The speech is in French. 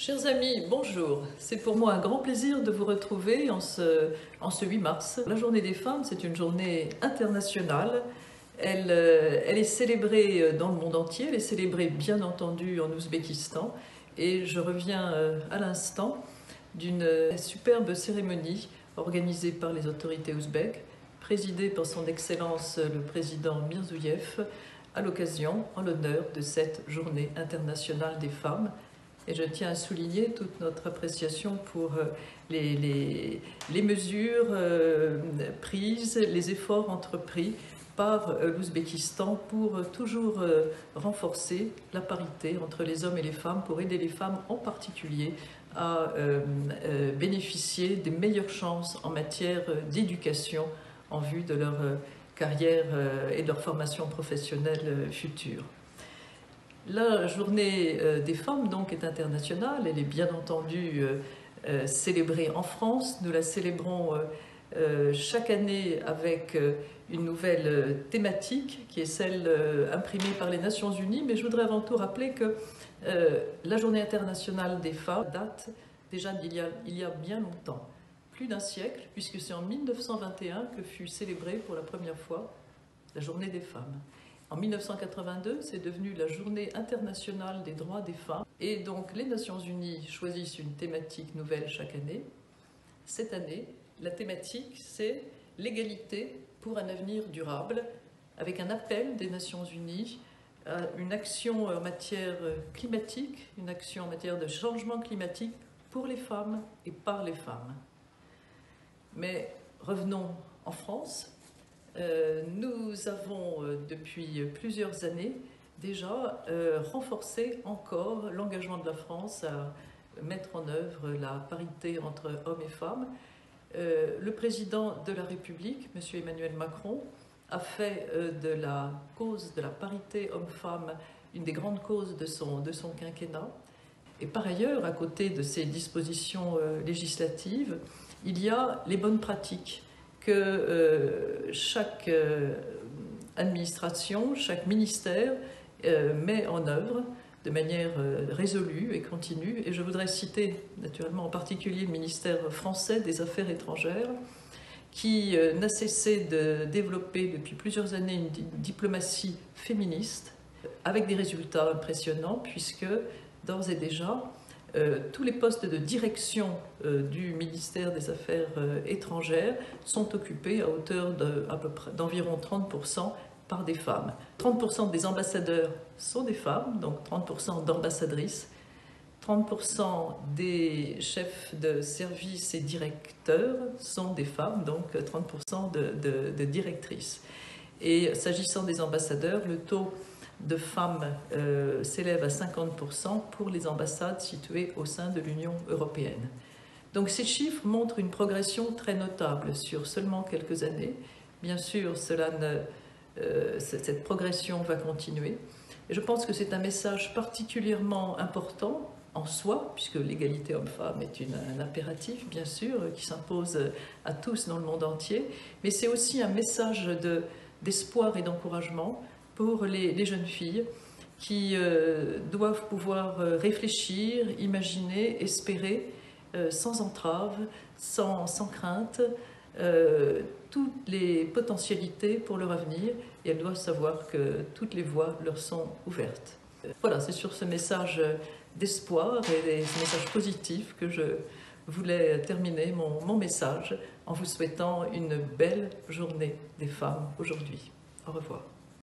Chers amis, bonjour. C'est pour moi un grand plaisir de vous retrouver en ce 8 mars. La Journée des femmes, c'est une journée internationale. Elle est célébrée dans le monde entier. Elle est célébrée bien entendu en Ouzbékistan. Et je reviens à l'instant d'une superbe cérémonie organisée par les autorités ouzbèques, présidée par son Excellence le président Mirzouyev, à l'occasion, en l'honneur de cette Journée internationale des femmes. Et je tiens à souligner toute notre appréciation pour les mesures prises, les efforts entrepris par l'Ouzbékistan pour toujours renforcer la parité entre les hommes et les femmes, pour aider les femmes en particulier à bénéficier des meilleures chances en matière d'éducation en vue de leur carrière et de leur formation professionnelle future. La journée des femmes donc est internationale, elle est bien entendu célébrée en France. Nous la célébrons chaque année avec une nouvelle thématique qui est celle imprimée par les Nations Unies, mais je voudrais avant tout rappeler que la journée internationale des femmes date déjà il y a bien longtemps, plus d'un siècle, puisque c'est en 1921 que fut célébrée pour la première fois la journée des femmes. En 1982, c'est devenu la Journée internationale des droits des femmes. Et donc, les Nations Unies choisissent une thématique nouvelle chaque année. Cette année, la thématique, c'est l'égalité pour un avenir durable, avec un appel des Nations Unies à une action en matière climatique, une action en matière de changement climatique pour les femmes et par les femmes. Mais revenons en France. Nous avons depuis plusieurs années déjà renforcé encore l'engagement de la France à mettre en œuvre la parité entre hommes et femmes. Le président de la République, M. Emmanuel Macron, a fait de la cause de la parité homme-femme une des grandes causes de son quinquennat. Et par ailleurs, à côté de ces dispositions législatives, il y a les bonnes pratiques que chaque administration, chaque ministère met en œuvre de manière résolue et continue. Et je voudrais citer naturellement en particulier le ministère français des Affaires étrangères, qui n'a cessé de développer depuis plusieurs années une diplomatie féministe, avec des résultats impressionnants, puisque d'ores et déjà, tous les postes de direction du ministère des Affaires étrangères sont occupés à hauteur d'environ 30% par des femmes. 30% des ambassadeurs sont des femmes, donc 30% d'ambassadrices, 30% des chefs de service et directeurs sont des femmes, donc 30% de directrices. Et s'agissant des ambassadeurs, le taux de femmes s'élève à 50% pour les ambassades situées au sein de l'Union européenne. Donc ces chiffres montrent une progression très notable sur seulement quelques années. Bien sûr, cette progression va continuer. Et je pense que c'est un message particulièrement important en soi, puisque l'égalité homme-femme est un impératif, bien sûr, qui s'impose à tous dans le monde entier, mais c'est aussi un message d'espoir et d'encouragement pour les jeunes filles qui doivent pouvoir réfléchir, imaginer, espérer, sans entrave, sans crainte, toutes les potentialités pour leur avenir, et elles doivent savoir que toutes les voies leur sont ouvertes. Voilà, c'est sur ce message d'espoir et ce message positif que je voulais terminer mon message en vous souhaitant une belle journée des femmes aujourd'hui. Au revoir.